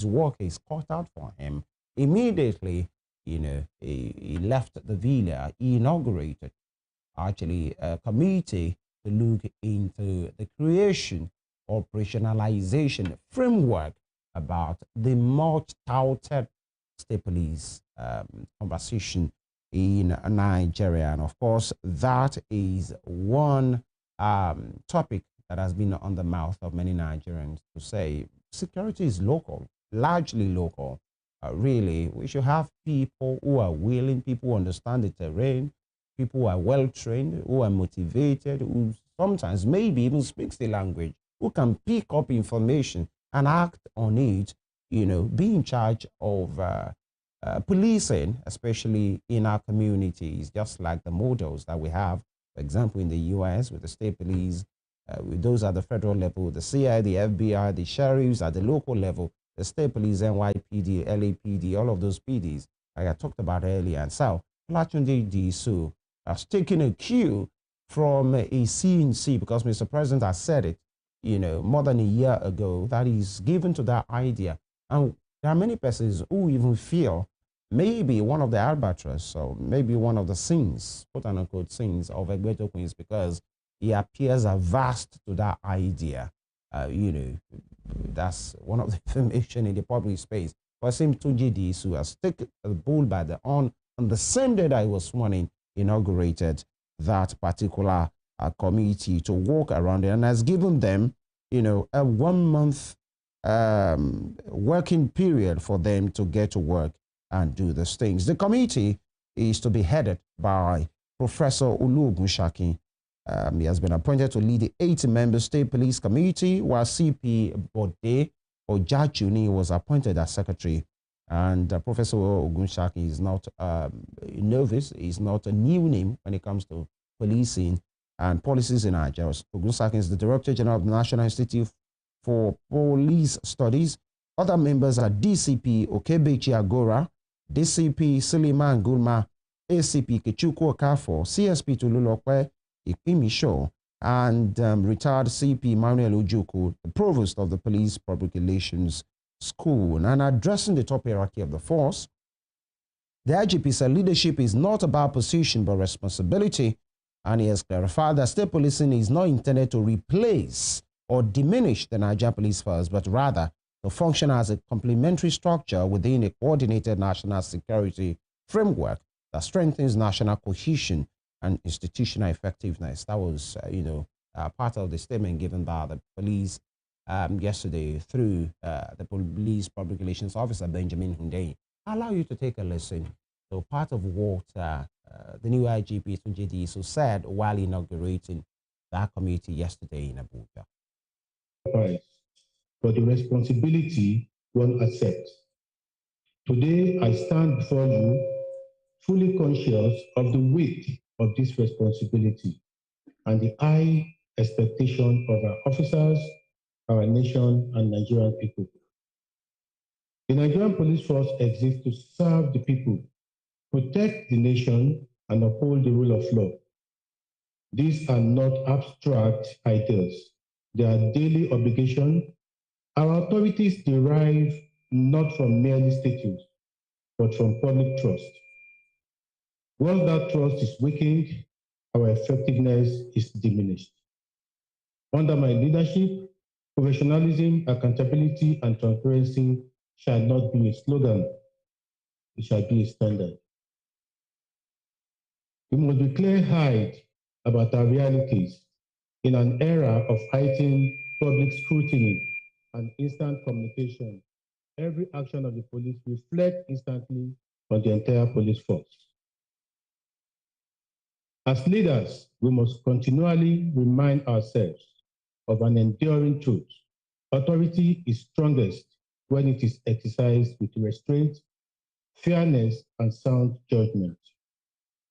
his work is cut out for him. Immediately, he left the villa. He inaugurated actually a committee to look into the creation, operationalization framework about the much touted state police conversation in Nigeria. And of course, that is one topic that has been on the mouth of many Nigerians to say security is local, largely local. Really, we should have people who are willing, people who understand the terrain, people who are well trained, who are motivated, who sometimes maybe even speaks the language, who can pick up information and act on it, be in charge of policing, especially in our communities, just like the models that we have, for example, in the US with the state police, with those at the federal level, the CI, the FBI, the sheriffs at the local level, the state police, NYPD, LAPD, all of those PDs, like I talked about earlier. And so, Tunji Disu has taken a cue from a CNC, because Mr. President has said it, more than a year ago, that is given to that idea. And there are many persons who even feel maybe one of the albatross, or maybe one of the sins, quote unquote sins, of Egbeto Queens, because he appears averse to that idea. That's one of the information in the public space. For him, Tunji Disu has taken the bull by the horn on the same day that he was sworn in, inaugurated that particular committee to walk around it, and has given them, a 1 month working period for them to get to work and do these things. The committee is to be headed by Professor Oluogunshaki. He has been appointed to lead the 8-member State Police Committee, while CP Bode Ojachuni was appointed as secretary. And Professor Ogunshaki is not a novice. He's not a new name when it comes to policing and policies in Nigeria. Ogunshaki is the Director General of the National Institute for Police Studies. Other members are DCP Okebechi Agora, DCP Suleiman Gulma, ACP Kechuku Okafo, CSP Tululokwe Ipimisho, and retired CP Manuel Ojuku, the Provost of the Police Public Relations School. And addressing the top hierarchy of the force, the IGP said leadership is not about position but responsibility, and he has clarified that state policing is not intended to replace or diminish the Nigeria Police Force, but rather to function as a complementary structure within a coordinated national security framework that strengthens national cohesion and institutional effectiveness. That was, part of the statement given by the police yesterday through the Police Public Relations Officer, Benjamin Hundeyin. I'll allow you to take a listen to part of what the new IGP, Tunji Disu, said while inaugurating that committee yesterday in Abuja. For the responsibility one accepts. Today, I stand before you fully conscious of the weight of this responsibility and the high expectation of our officers, our nation, and Nigerian people. The Nigerian Police Force exists to serve the people, protect the nation, and uphold the rule of law. These are not abstract ideals. They are daily obligations. Our authorities derive not from merely statutes, but from public trust. Once that trust is weakened, our effectiveness is diminished. Under my leadership, professionalism, accountability, and transparency shall not be a slogan, it shall be a standard. We must be clear-eyed about our realities in an era of heightened public scrutiny and instant communication. Every action of the police reflects instantly on the entire police force. As leaders, we must continually remind ourselves of an enduring truth. Authority is strongest when it is exercised with restraint, fairness, and sound judgment.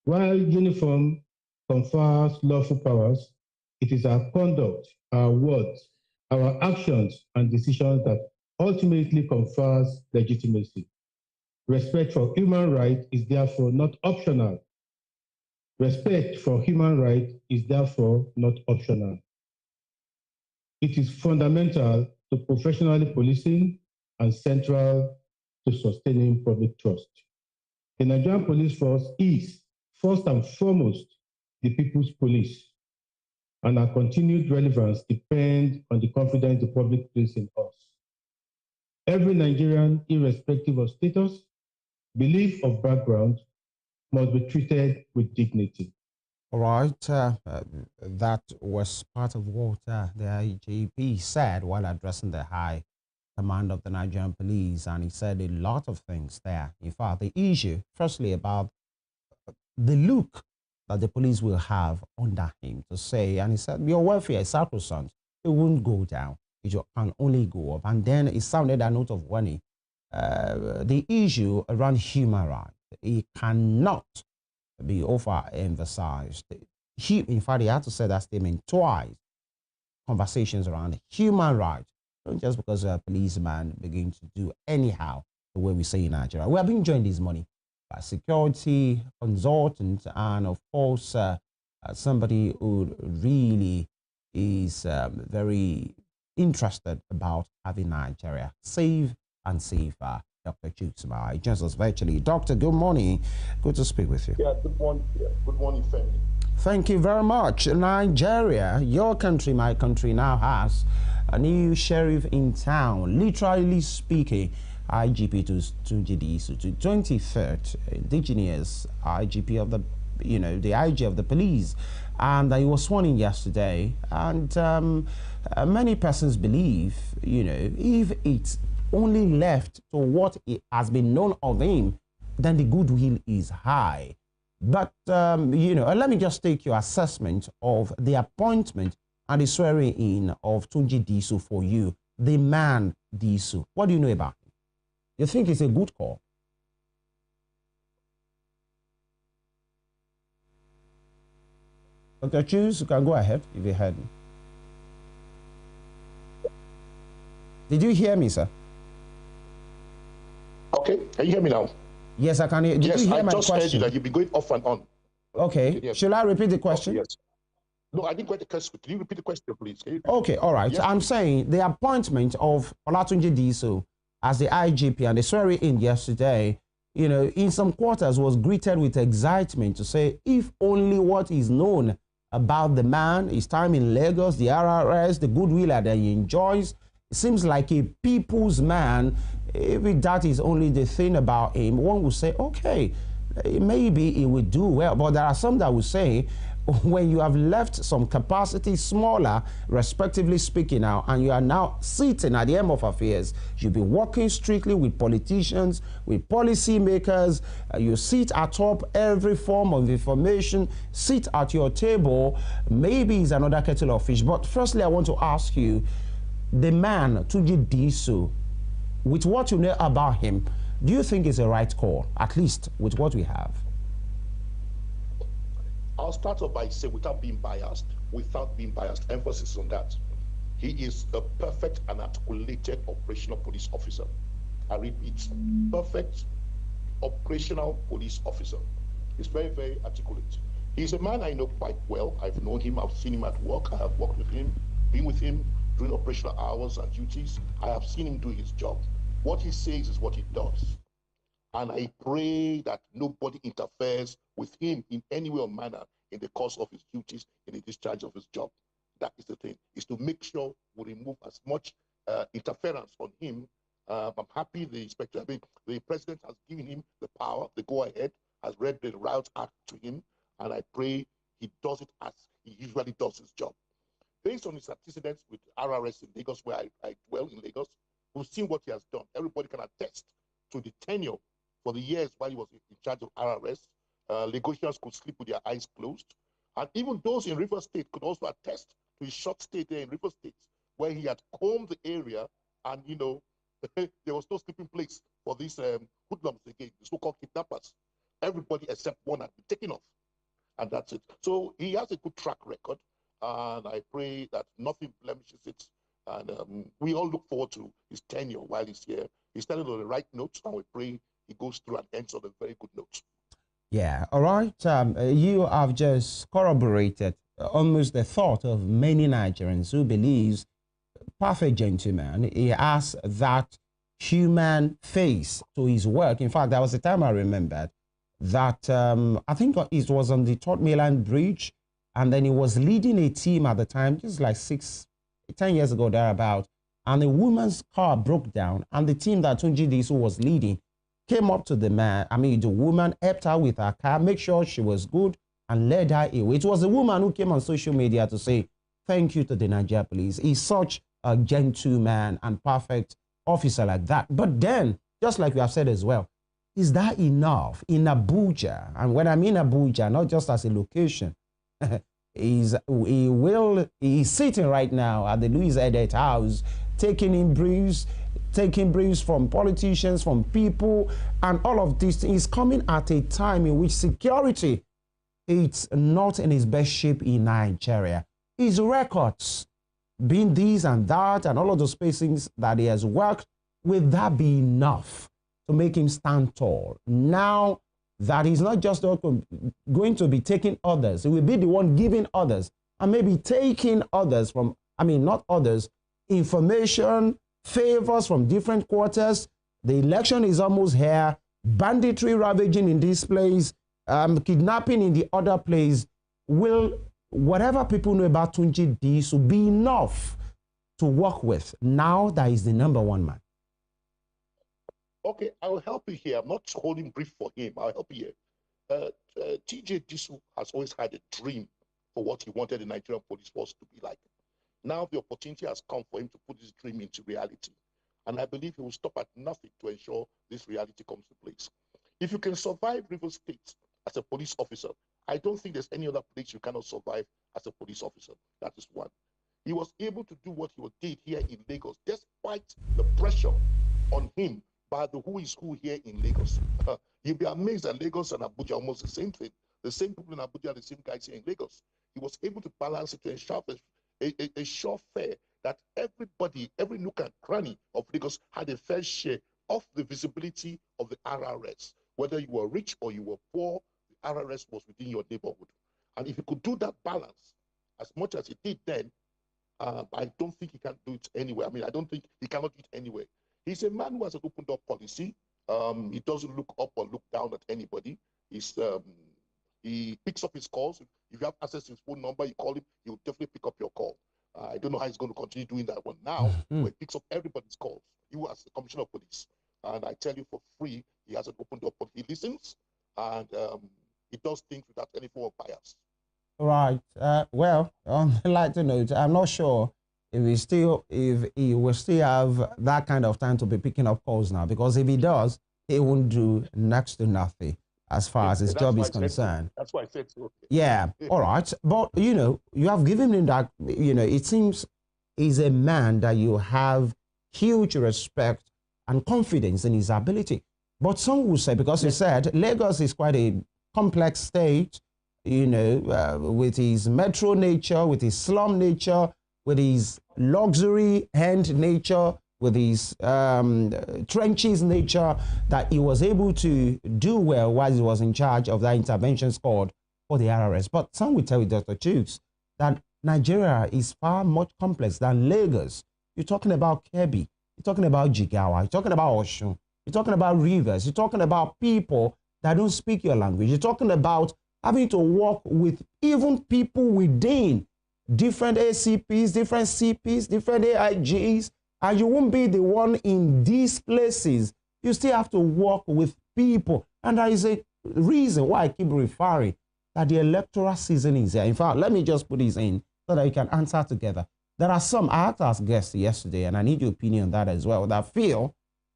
While uniform confers lawful powers, it is our conduct, our words, our actions, and decisions that ultimately confers legitimacy. Respect for human rights is therefore not optional. Respect for human rights is therefore not optional. It is fundamental to professionally policing and central to sustaining public trust. The Nigerian police force is, first and foremost, the people's police, and our continued relevance depends on the confidence the public places in us. Every Nigerian, irrespective of status, belief, or background, must be treated with dignity. All right, that was part of what the IGP said while addressing the high command of the Nigerian police, and he said a lot of things there. In fact, the issue, firstly, about the look that the police will have under him to say, and he said, your welfare is sacrosanct, it won't go down, it can only go up. And then it sounded a note of warning. The issue around human rights, it cannot be overemphasized. In fact, he had to say that statement twice. Conversations around human rights, not just because a policeman begins to do anyhow, the way we say in Nigeria. We are being joined this morning by security consultant and, of course, somebody who really is very interested about having Nigeria safe and safer. Dr. Chuksma, he joins us virtually. Doctor, good morning. Good to speak with you. Yeah, good morning. Yeah, good morning, family. Thank you very much. Nigeria, your country, my country, now has a new sheriff in town. Literally speaking, IGP Tunji Disu, to 23rd indigenous IGP of the, the IG of the police, and he was sworn in yesterday. And many persons believe, if it's only left to what it has been known of him, then the goodwill is high. But, let me just take your assessment of the appointment and the swearing in of Tunji Disu for you, the man Disu. What do you know about him? You think it's a good call? Dr. Chus, you can go ahead if you heard me. Did you hear me, sir? Okay, can you hear me now? Yes, I can hear. Did you hear my question? Just heard you that you've been going off and on. Okay, yes. Should I repeat the question? Yes. No, I didn't quite the question. Can you repeat the question, please? Okay, all right. Yes. I'm saying the appointment of Olatunji Disu as the IGP and the swearing in yesterday, in some quarters was greeted with excitement to say, if only what is known about the man, his time in Lagos, the RRS, the goodwill that he enjoys, it seems like a people's man. If that is only the thing about him, one will say, okay, maybe he will do well. But there are some that will say, when you have left some capacity smaller, respectively speaking now, and you are now sitting at the end of affairs, you'll be working strictly with politicians, with policy makers, you sit atop every form of information, sit at your table, maybe it's another kettle of fish. But firstly, I want to ask you, the man, Tunji Disu, with what you know about him, do you think it's a right call, at least with what we have? I'll start off by saying, without being biased, emphasis on that. He is a perfect and articulated operational police officer. I repeat, perfect operational police officer. He's very, very articulate. He's a man I know quite well. I've known him, I've seen him at work, I have worked with him, been with him during operational hours and duties. I have seen him do his job. What he says is what he does. And I pray that nobody interferes with him in any way or manner in the course of his duties, in the discharge of his job. That is the thing, is to make sure we remove as much interference on him. I'm happy the president has given him the power, the go-ahead, has read the Riot Act to him, and I pray he does it as he usually does his job. Based on his antecedents with RRS in Lagos, where I dwell in Lagos, we've seen what he has done. Everybody can attest to the tenure for the years while he was in charge of RRS. Lagosians could sleep with their eyes closed. And even those in River State could also attest to his short stay there in River State, where he had combed the area and, there was no sleeping place for these hoodlums again, the so-called kidnappers. Everybody except one had been taken off. And that's it. So he has a good track record. And I pray that nothing blemishes it. And we all look forward to his tenure while he's here. He's started on the right note, and we pray he goes through and ends on a very good note. Yeah, all right. You have just corroborated almost the thought of many Nigerians who believes, perfect gentleman, he has that human face to his work. In fact, there was a time I remembered that I think it was on the Third Mainland Bridge, and then he was leading a team at the time, just like 10 years ago, thereabout, and a woman's car broke down, and the team that Tunji Disu was leading came up to the man, the woman, helped her with her car, make sure she was good, and led her away. It was a woman who came on social media to say, thank you to the Nigeria police. He's such a gentleman and perfect officer like that. But then, just like we have said as well, is that enough in Abuja? And when I mean Abuja, not just as a location, he's sitting right now at the Louis Edet House, taking briefs from politicians, from people, and all of this is coming at a time in which security is not in its best shape in Nigeria. His records, being this and that, and all of those spacings that he has worked, will that be enough to make him stand tall? Now that he's not just going to be taking others, he will be the one giving others, and maybe taking others from, not others, information, favors from different quarters. The election is almost here. Banditry ravaging in this place, kidnapping in the other place. Will whatever people know about Tunji Disu be enough to work with now that he's the #1 man? Okay, I'll help you here. I'm not holding brief for him. I'll help you here. TJ Disu has always had a dream for what he wanted the Nigerian police force to be like. Now the opportunity has come for him to put his dream into reality. And I believe he will stop at nothing to ensure this reality comes to place. If you can survive Rivers State as a police officer, I don't think there's any other place you cannot survive as a police officer. That is one. He was able to do what he did here in Lagos, despite the pressure on him by the who is who here in Lagos. You'll be amazed that Lagos and Abuja are almost the same thing. The same people in Abuja are the same guys here in Lagos. He was able to balance it to ensure a sure fair that everybody, every nook and cranny of Lagos had a fair share of the visibility of the RRS. Whether you were rich or you were poor, the RRS was within your neighborhood. And if he could do that balance as much as he did then, I don't think he can do it anywhere. I don't think he cannot do it anywhere. He's a man who has an open door policy. He doesn't look up or look down at anybody. He picks up his calls. If you have access to his phone number, you call him, he'll definitely pick up your call. I don't know how he's going to continue doing that one now, but he picks up everybody's calls. You as the commissioner of police. And I tell you for free, he has an open door policy. He listens, and he does things without any form of bias. Right. Well, on the lighter note, I'm not sure if he will still have that kind of time to be picking up calls now, because if he does, he won't do next to nothing as far as his job is concerned. That's why I said so. Yeah. All right. But, you have given him that, it seems he's a man that you have huge respect and confidence in his ability. But some will say, because you said Lagos is quite a complex state, with his metro nature, with his slum nature, with his luxury end nature, with his trenches nature, that he was able to do well while he was in charge of that intervention squad for the RRS. But some will tell you, Dr. Chooks, that Nigeria is far much complex than Lagos. You're talking about Kebbi, you're talking about Jigawa, you're talking about Osun, you're talking about rivers, you're talking about people that don't speak your language, you're talking about having to work with even people within different ACPs, different CPs, different AIGs, and you won't be the one in these places. You still have to work with people. And there is a reason why I keep referring that the electoral season is here. In fact, let me just put this in so that you can answer together. There are some, I had to ask guests yesterday, and I need your opinion on that as well, that feel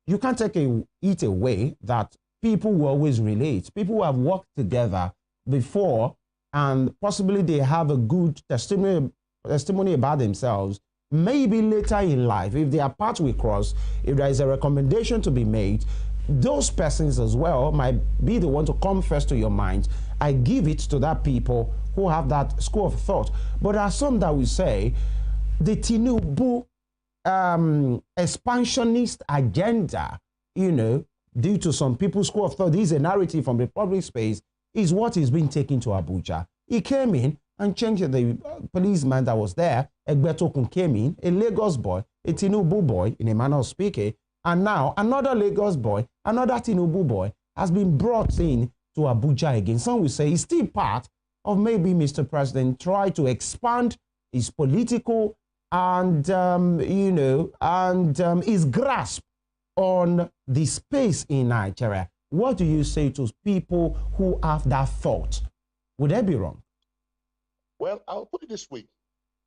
you can't take it away that people will always relate. People who have worked together before, and possibly they have a good testimony about themselves. Maybe later in life, if their paths will cross, if there is a recommendation to be made, those persons as well might be the one to come first to your mind. I give it to that people who have that school of thought. But there are some that will say the Tinubu expansionist agenda, due to some people's school of thought, this is a narrative from the public space, is what is being taken to Abuja. He came in and changed the policeman that was there. Egbetokun came in, a Lagos boy, a Tinubu boy, in a manner of speaking, And now another Lagos boy, another Tinubu boy has been brought in to Abuja again. Some will say he's still part of maybe Mr. President try to expand his political and, his grasp on the space in Nigeria. What do you say to people who have that thought? Would they be wrong? Well, I'll put it this way.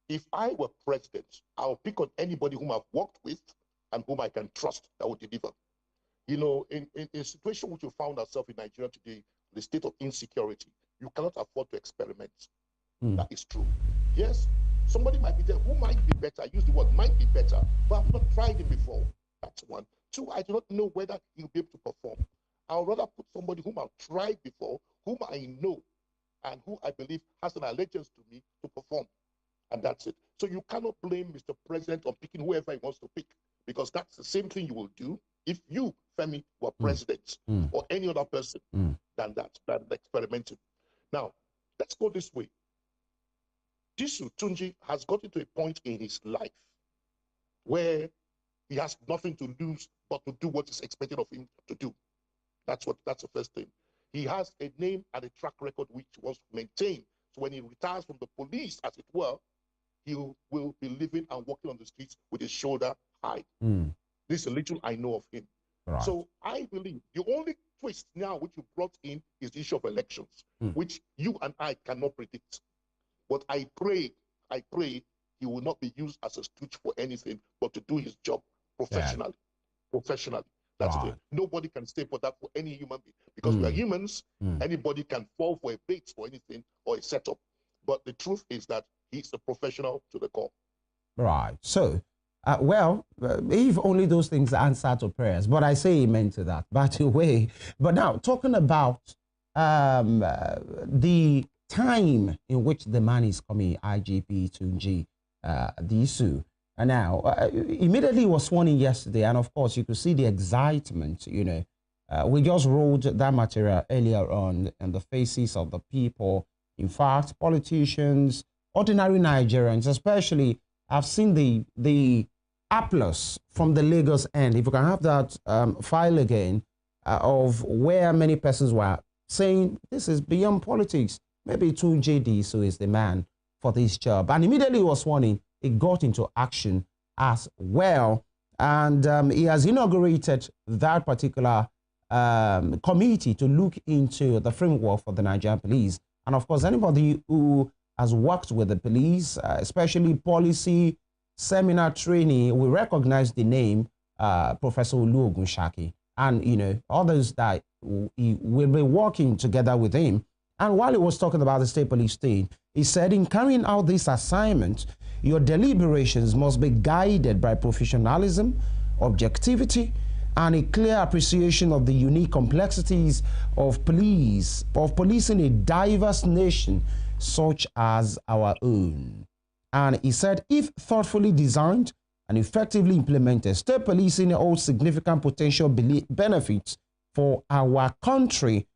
If I were president, I'll pick on anybody whom I've worked with and whom I can trust that will deliver. You know, in a situation which we found ourselves in Nigeria today, the state of insecurity, you cannot afford to experiment. That is true. Yes, somebody might be there who might be better. I use the word might be better, but I've not tried him before. That's one. Two, I do not know whether he'll be able to perform. I'll rather put somebody whom I've tried before, whom I know, and who I believe has an allegiance to me to perform. And that's it. So you cannot blame Mr. President on picking whoever he wants to pick, because that's the same thing you will do if you, Femi, were president or any other person than experimenting. Now, let's go this way. Disu, Tunji, has gotten to a point in his life where he has nothing to lose but to do what is expected of him to do. That's the first thing. He has a name and a track record which was maintained. So when he retires from the police, as it were, he will be living and walking on the streets with his shoulder high. This is a little I know of him. Right. So I believe the only twist now which you brought in is the issue of elections, which you and I cannot predict. But I pray he will not be used as a stooge for anything, but to do his job professionally. Yeah. Professionally. That's right. It. Nobody can stay for that for any human being. Because we are humans, anybody can fall for a bait for anything or a setup. But the truth is that he's a professional to the core. Right. So, if only those things answer to prayers. But I say amen to that, by the way. But now, talking about the time in which the man is coming, IGP Tunji Disu. And now, immediately was sworn in yesterday, and of course, you could see the excitement, you know. We just rolled that material earlier on the faces of the people. In fact, politicians, ordinary Nigerians, especially, I've seen the applause from the Lagos end. If you can have that file again of where many persons were saying, this is beyond politics. Maybe Tunji Disu is the man for this job. And immediately he was sworn in. It got into action as well. And he has inaugurated that particular committee to look into the framework for the Nigerian police. And of course, anybody who has worked with the police, especially policy, seminar training, will recognize the name Professor Oluogunshaki. And, you know, others that will be working together with him. And while he was talking about the state police state, he said, in carrying out this assignment, your deliberations must be guided by professionalism, objectivity, and a clear appreciation of the unique complexities of policing a diverse nation such as our own. And he said, if thoughtfully designed and effectively implemented, state policing holds significant potential benefits for our country.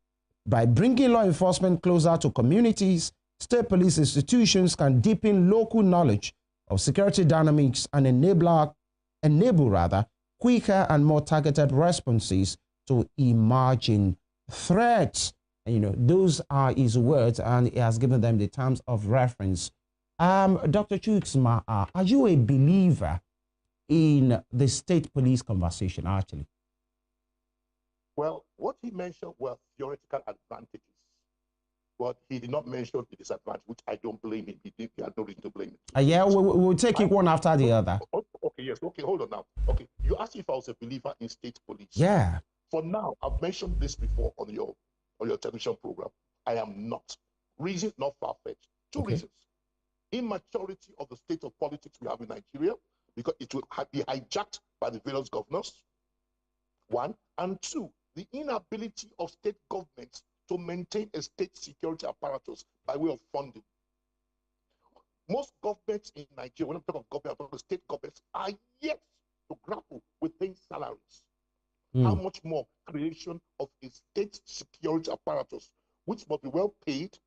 By bringing law enforcement closer to communities, state police institutions can deepen local knowledge of security dynamics and enable quicker and more targeted responses to emerging threats. And, you know, those are his words, and he has given them the terms of reference. Dr. Chuksma, are you a believer in the state police conversation, actually? Well, what he mentioned were theoretical advantages, but he did not mention the disadvantage, which I don't blame him. He had no reason to blame him. Yeah, we'll take it one after the other. Okay, yes. Okay, hold on now. Okay, you asked if I was a believer in state police. Yeah. For now, I've mentioned this before on your television program. I am not. Reasons not far-fetched. Two reasons. Immaturity of the state of politics we have in Nigeria, because it will be hijacked by the various governors. One. And two, the inability of state governments to maintain a state security apparatus by way of funding. Most governments in Nigeria, when I'm talking of government, I'm talking of state governments, are yet to grapple with paying salaries. How much more creation of a state security apparatus, which must be well paid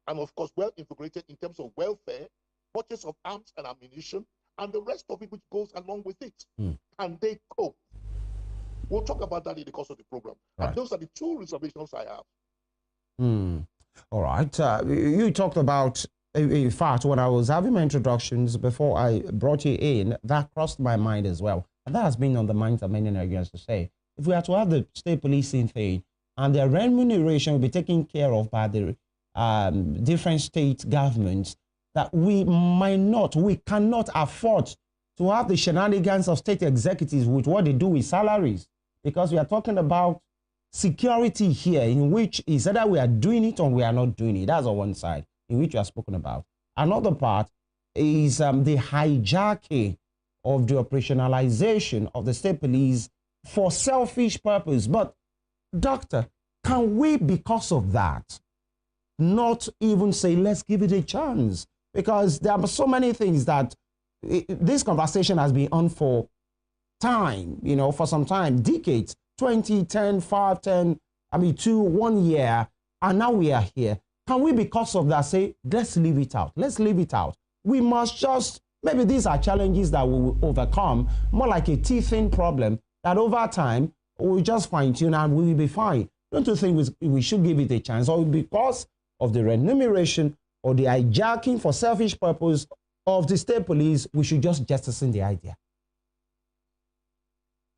and, of course, well integrated in terms of welfare, purchase of arms and ammunition, and the rest of it which goes along with it. And they cope. We'll talk about that in the course of the program. Right. And those are the two reservations I have. All right. You talked about, in fact, when I was having my introductions before I brought you in, that crossed my mind as well. And that has been on the minds of many Nigerians to say, if we are to have the state policing thing and their remuneration will be taken care of by the different state governments, that we cannot afford to have the shenanigans of state executives with what they do with salaries, because we are talking about security here, in which is either we are doing it or we are not doing it. That's on one side, in which you have spoken about. Another part is the hijacking of the operationalization of the state police for selfish purpose. But, Doctor, can we, because of that, not even say, let's give it a chance? Because there are so many things that this conversation has been on for time, for some time, decades, 20, 10, 5, 10, 2, 1 year, and now we are here. Can we, because of that, say, let's leave it out? Let's leave it out. We must just, maybe these are challenges that we will overcome, more like a teething problem that over time, we'll just fine-tune and we will be fine. Don't you think we should give it a chance? Or because of the remuneration or the hijacking for selfish purpose of the state police, we should just jettison the idea?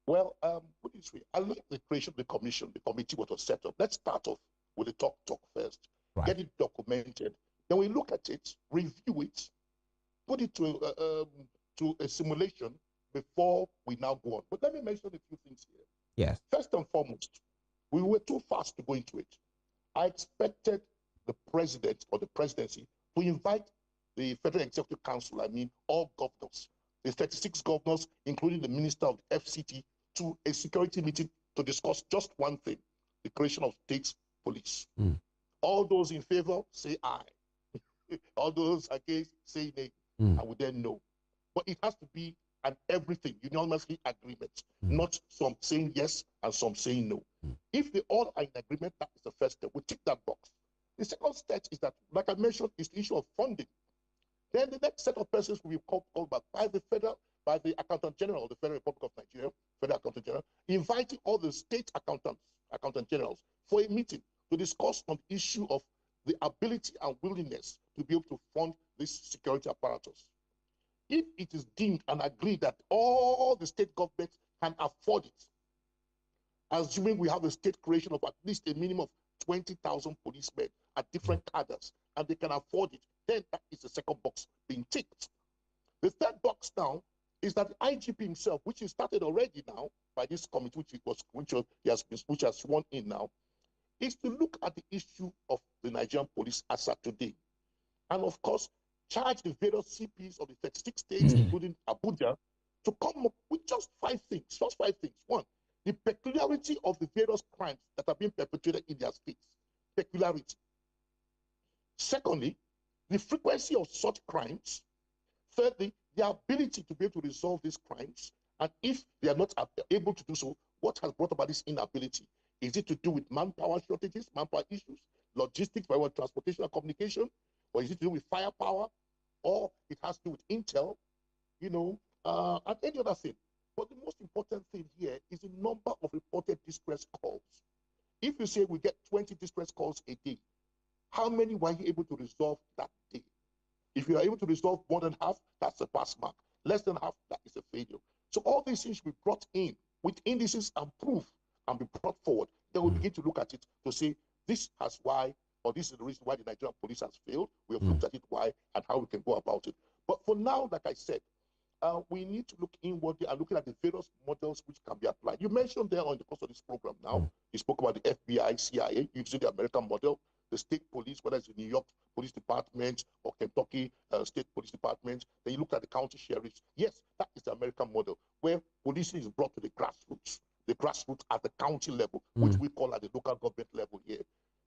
Well, put it this way, I like the creation of the commission, the committee what was set up. Let's start off with the talk first. Right. Get it documented. Then we look at it, review it, put it to a simulation before we now go on. But let me mention a few things here. Yes. First and foremost, we were too fast to go into it. I expected the president or the presidency to invite the Federal Executive Council, all governors, the 36 governors, including the Minister of the FCT, to a security meeting to discuss just one thing, the creation of state police. All those in favor, say aye. All those against, say nay. And we then know. But it has to be an everything, unanimously agreement, not some saying yes and some saying no. If they all are in agreement, that is the first step. We tick that box. The second step is that, like I mentioned, is the issue of funding. Then the next set of persons will be called by the Accountant General of the Federal Republic of Nigeria, Federal Accountant General, inviting all the state accountant generals for a meeting to discuss on the issue of the ability and willingness to be able to fund this security apparatus. If it is deemed and agreed that all the state governments can afford it, assuming we have a state creation of at least a minimum of 20,000 policemen at different cadres, and they can afford it, then that is the second box being ticked. The third box now is that the IGP himself, which is started already now by this committee, which has sworn in now, is to look at the issue of the Nigerian police as at today. And of course, charge the various CPs of the 36 states, including Abuja, to come up with just 5 things. Just 5 things. One, the peculiarity of the various crimes that are being perpetrated in their states. Peculiarity. Secondly, the frequency of such crimes. Thirdly, the ability to be able to resolve these crimes. And if they are not able to do so, what has brought about this inability? Is it to do with manpower shortages, manpower issues, logistics, transportation and communication? Or is it to do with firepower? Or it has to do with intel, and any other thing. But the most important thing here is the number of reported distress calls. If you say we get 20 distress calls a day, how many were you able to resolve that day? If you are able to resolve more than half, that's a pass mark. Less than half, that is a failure. So all these things will be brought in with indices and proof and be brought forward. Then we begin to look at it to say this has why, or this is the reason why the Nigerian police has failed. We have looked at it why and how we can go about it. But for now, like I said, we need to look inwardly and looking at the various models which can be applied. You mentioned there on the course of this program now, you spoke about the FBI, CIA, using the American model, the state police, whether it's the New York Police Department or Kentucky State Police Department. Then you look at the county sheriffs. Yes, that is the American model, where policing is brought to the grassroots at the county level, which we call at the local government level here.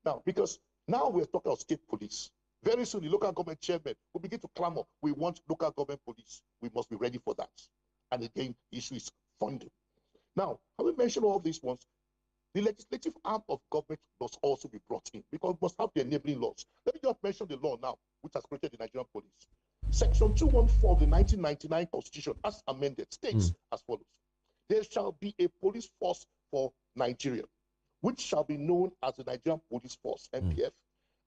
Now, because now we're talking about state police. Very soon, the local government chairman will begin to clamor, we want local government police. We must be ready for that. And again, the issue is funding. Now, having mentioned all these ones, the legislative arm of government must also be brought in because we must have the enabling laws. Let me just mention the law now, which has created the Nigerian police. Section 214 of the 1999 Constitution, as amended, states as follows. there shall be a police force for Nigeria, which shall be known as the Nigerian Police Force, NPF,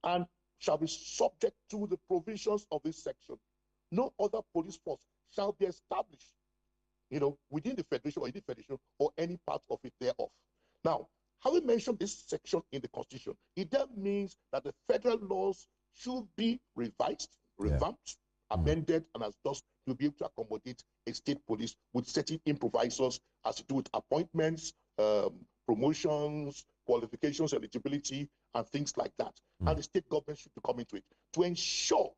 and shall be subject to the provisions of this section. No other police force shall be established, within the federation or in the federation or any part of it thereof. Now, having mentioned this section in the Constitution, it then means that the federal laws should be revised, revamped, amended, and as thus to be able to accommodate a state police with certain improvisers as to do with appointments, promotions, qualifications, eligibility, and things like that. And the state government should come into it to ensure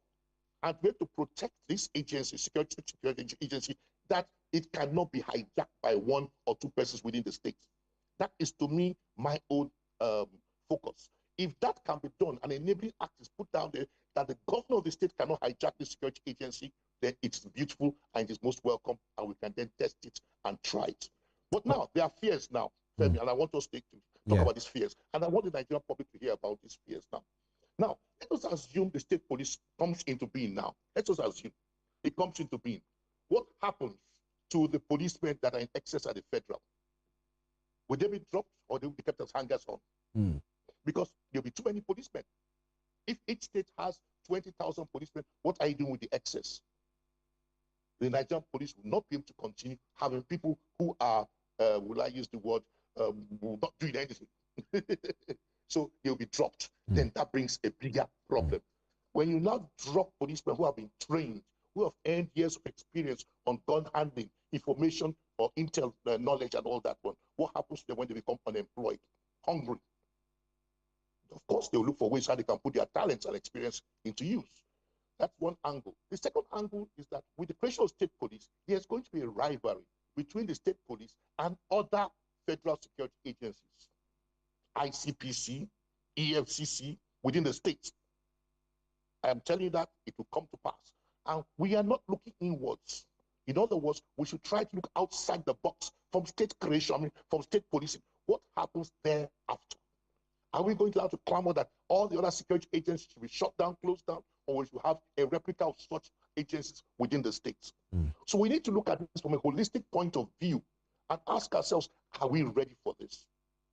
and we have to protect this agency, security agency, that it cannot be hijacked by one or two persons within the state. That is, to me, my own focus. If that can be done, an enabling act is put down there that the governor of the state cannot hijack the security agency, then it's beautiful and it is most welcome, and we can then test it and try it. But now, there are fears now, Femi, and I want us to talk about these fears. And I want the Nigerian public to hear about these fears now. Now, let us assume the state police comes into being now. Let us assume it comes into being. What happens to the policemen that are in excess at the federal? Will they be dropped or they will be kept as hangers on? Because there will be too many policemen. If each state has 20,000 policemen, what are you doing with the excess? The Nigerian police will not be able to continue having people who are, will I use the word, not doing anything. So they'll be dropped. Then that brings a bigger problem. When you now drop policemen who have been trained, who have earned years of experience on gun handling, information or intel knowledge and all that one, what happens to them when they become unemployed, hungry? Of course, they'll look for ways how they can put their talents and experience into use. That's one angle. The second angle is that with the creation of state police, there's going to be a rivalry between the state police and other federal security agencies. ICPC, EFCC, within the states. I am telling you that it will come to pass. And we are not looking inwards. In other words, we should try to look outside the box from state creation, from state policing. What happens thereafter? Are we going to have to clamor that all the other security agencies should be shut down, closed down, or we should have a replica of such agencies within the states? So we need to look at this from a holistic point of view and ask ourselves, are we ready for this?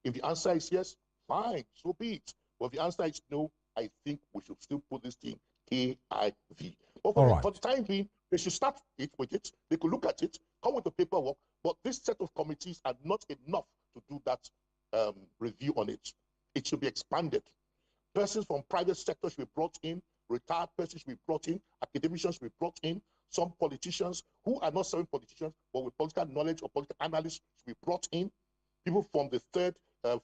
If the answer is yes, fine, so be it. But if the answer is no, I think we should still put this thing KIV. But for the time being, they should start with it. They could look at it, come with the paperwork, but this set of committees are not enough to do that review on it. It should be expanded. Persons from private sector should be brought in, retired persons should be brought in, academicians should be brought in, some politicians who are not serving politicians, but with political knowledge or political analysts should be brought in. People from the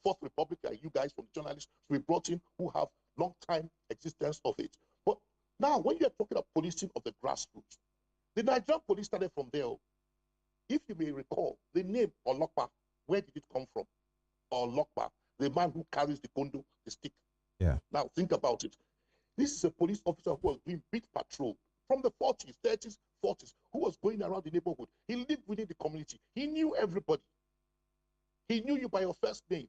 Fourth Republic, like you guys from the journalists, should be brought in who have long time existence of it. But now, when you're talking about policing of the grassroots, the Nigerian police started from there. If you may recall, the name Olokpa, where did it come from? Olokpa, the man who carries the kondo, the stick. Yeah. Now, think about it. This is a police officer who was doing beat patrol from the 40s, 30s, 40s, who was going around the neighborhood. He lived within the community. He knew everybody. He knew you by your first name.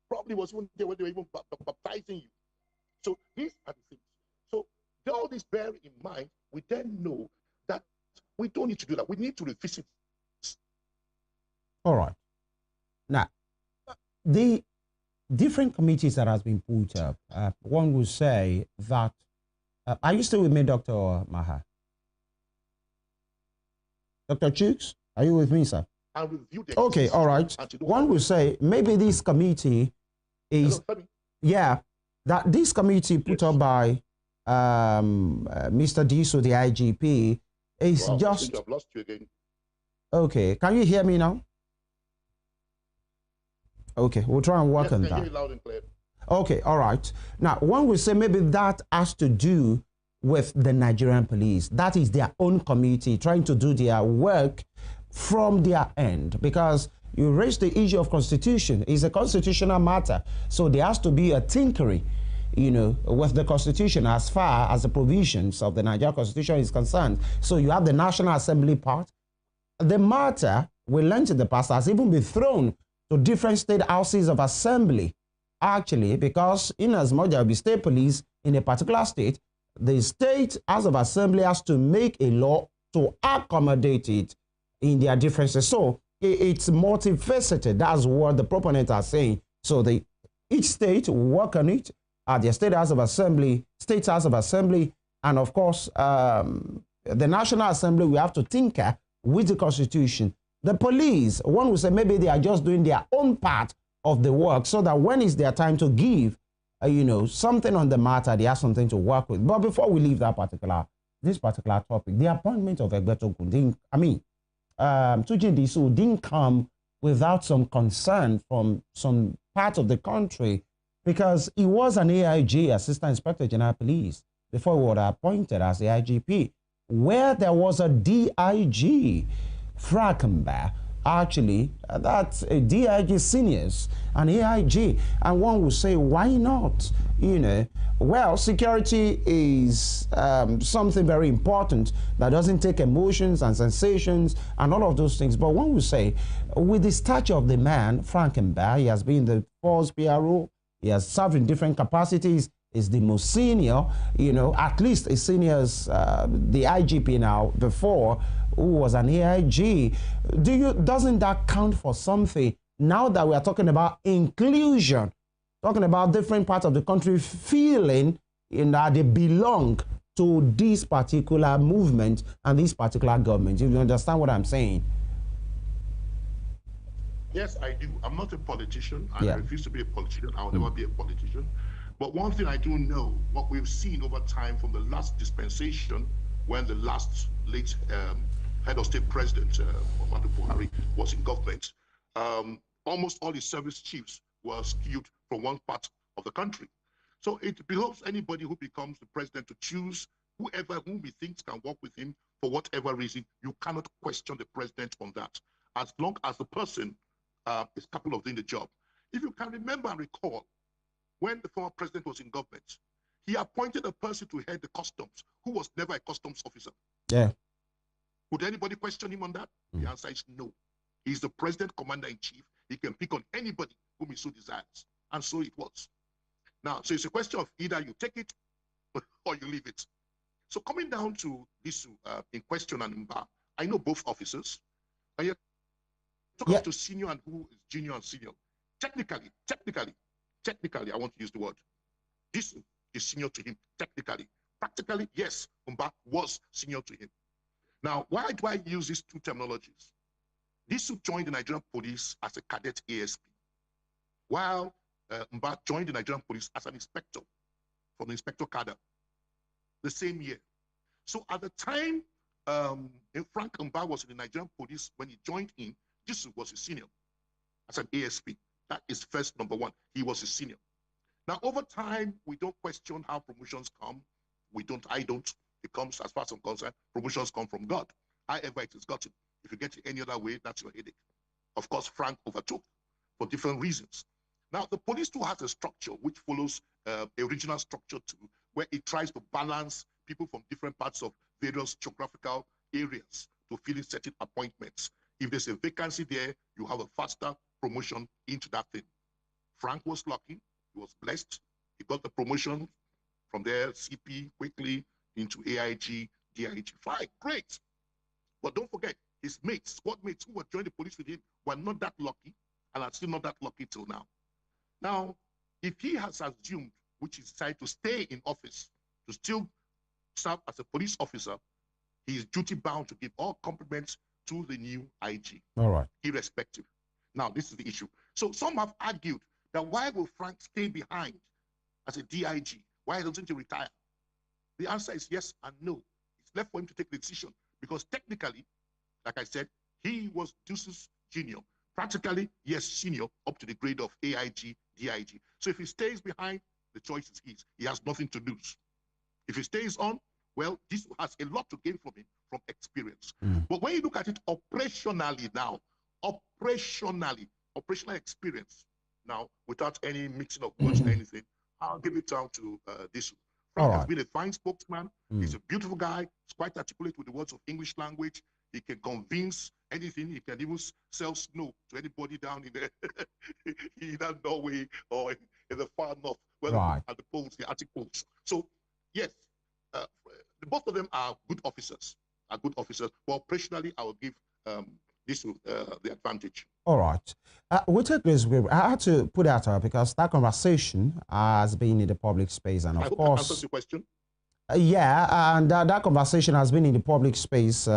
Probably was even there when they were even baptizing you. So these are the things. So all this bear in mind, we then know that we don't need to do that. We need to revisit. All right. Now, the different committees that has been put up, one would say that, are you still with me, Dr. Maha? Dr. Chooks, are you with me, sir? And review the okay, all right. One would say maybe this committee is, that this committee put up by Mr. Disu, the IGP, is just. I think I've lost you again. Okay, can you hear me now? Okay, we'll try and work on that. Hear you loud and clear. Okay, all right. Now, one would say maybe that has to do with the Nigerian police. That is their own committee trying to do their work from their end, because you raised the issue of constitution. It's a constitutional matter, so there has to be a tinkering, with the constitution as far as the provisions of the Nigerian constitution is concerned. So you have the National Assembly part. The matter, we learned in the past, has even been thrown to different state houses of assembly, actually, because in as much as there will be state police in a particular state, the state house of assembly has to make a law to accommodate it in their differences. So it's multifaceted. That's what the proponents are saying. So each state will work on it at their state house of assembly, and of course, the National Assembly will have to tinker with the Constitution. The police, one will say maybe they are just doing their own part of the work so that when it's their time to give, something on the matter, they have something to work with. But before we leave this particular topic, the appointment of Tunji Disu didn't come without some concern from some part of the country, because he was an AIG, Assistant Inspector General Police, before he was appointed as the IGP, where there was a DIG, Frankenberg, actually, that's a DIG seniors, an AIG, and one would say, why not? Well, security is something very important that doesn't take emotions and sensations and all of those things. But one would say, with the stature of the man, Frankenberg, he has been the first PRO, he has served in different capacities, is the most senior, at least a senior as the IGP now, before, who was an AIG. Doesn't that count for something now that we are talking about inclusion, talking about different parts of the country feeling that they belong to this particular movement and this particular government? If you understand what I'm saying. Yes, I do. I'm not a politician. I refuse to be a politician. I will never be a politician. But one thing I do know, what we've seen over time from the last dispensation, when the last late head of state president, Muhammadu Buhari, was in government, almost all his service chiefs were skewed from one part of the country. So it behoves anybody who becomes the president to choose whom he thinks can work with him for whatever reason. You cannot question the president on that, as long as the person is capable of doing the job. If you can remember and recall, when the former president was in government, he appointed a person to head the customs who was never a customs officer. Yeah. Would anybody question him on that? The answer is no. He's the president, commander-in-chief. He can pick on anybody whom he so desires. And so it was. Now, so it's a question of either you take it or you leave it. So coming down to this in question and Mba, I know both officers. And you're talking to senior and who is junior and senior. Technically, I want to use the word. This is senior to him, technically. Practically, yes, Mba was senior to him. Now, why do I use these two terminologies? Disu joined the Nigerian police as a cadet ASP, while Mba joined the Nigerian police as an inspector from the inspector cadre the same year. So at the time Frank Mba was in the Nigerian police, when he joined in, Disu was his senior as an ASP. That is first number one. He was his senior. Now, over time, we don't question how promotions come. I don't. It comes, as far as I'm concerned, promotions come from God. However it is gotten. If you get it any other way, that's your headache. Of course, Frank overtook for different reasons. Now, the police too has a structure which follows a regional structure too, where it tries to balance people from different parts of various geographical areas to fill in certain appointments. If there's a vacancy there, you have a faster promotion into that thing. Frank was lucky. He was blessed. He got the promotion from there, CP, quickly into AIG, DIG. Fine, great. But don't forget, his mates, squad mates who were joining the police with him were not that lucky and are still not that lucky till now. Now, if he has assumed, which he decided to stay in office, to still serve as a police officer, he is duty bound to give all compliments to the new IG. All right. Irrespective. Now, this is the issue. So some have argued that why will Frank stay behind as a DIG? Why doesn't he retire? The answer is yes and no. It's left for him to take the decision, because technically, like I said, he was Disu's junior. Practically, yes, senior, up to the grade of AIG, DIG. So if he stays behind, the choice is his. He has nothing to lose. If he stays on, well, this has a lot to gain from him, from experience. But when you look at it operationally now, operational experience, now, without any mixing of words or anything, I'll give it down to Disu. Frank has been a fine spokesman. He's a beautiful guy. He's quite articulate with the words of English language. He can convince anything. He can even sell snow to anybody down in the either Norway or in the far north, at the poles, the Arctic poles. So, yes, both of them are good officers. But operationally, I will give the advantage. All right. We take this. I had to put that out because that conversation has been in the public space, and of course, that answers your question. Yeah, and that conversation has been in the public space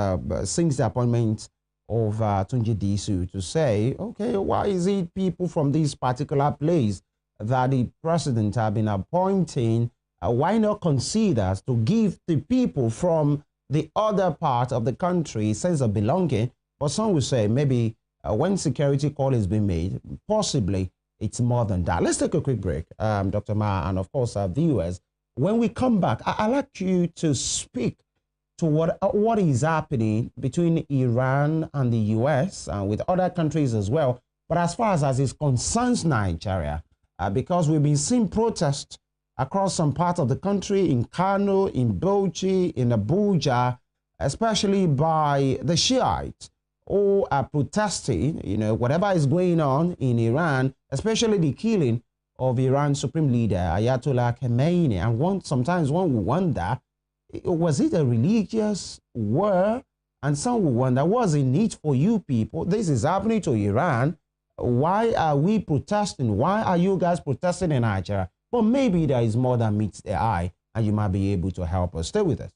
since the appointment of Tunji Disu to say, okay, why is it people from this particular place that the president have been appointing? Why not consider to give the people from the other part of the country a sense of belonging? But some will say maybe when security call is being made, possibly it's more than that. Let's take a quick break, Dr. Maha, and of course our viewers. When we come back, I'd like you to speak to what is happening between Iran and the US and with other countries as well. But as far as it concerns Nigeria, because we've been seeing protests across some parts of the country, in Kano, in Bauchi, in Abuja, especially by the Shiites who are protesting, whatever is going on in Iran, especially the killing of Iran's supreme leader, Ayatollah Khamenei. And sometimes one will wonder, was it a religious war? And some will wonder, was it need for you people? This is happening to Iran. Why are we protesting? Why are you guys protesting in Nigeria? But maybe there is more than meets the eye, and you might be able to help us. Stay with us.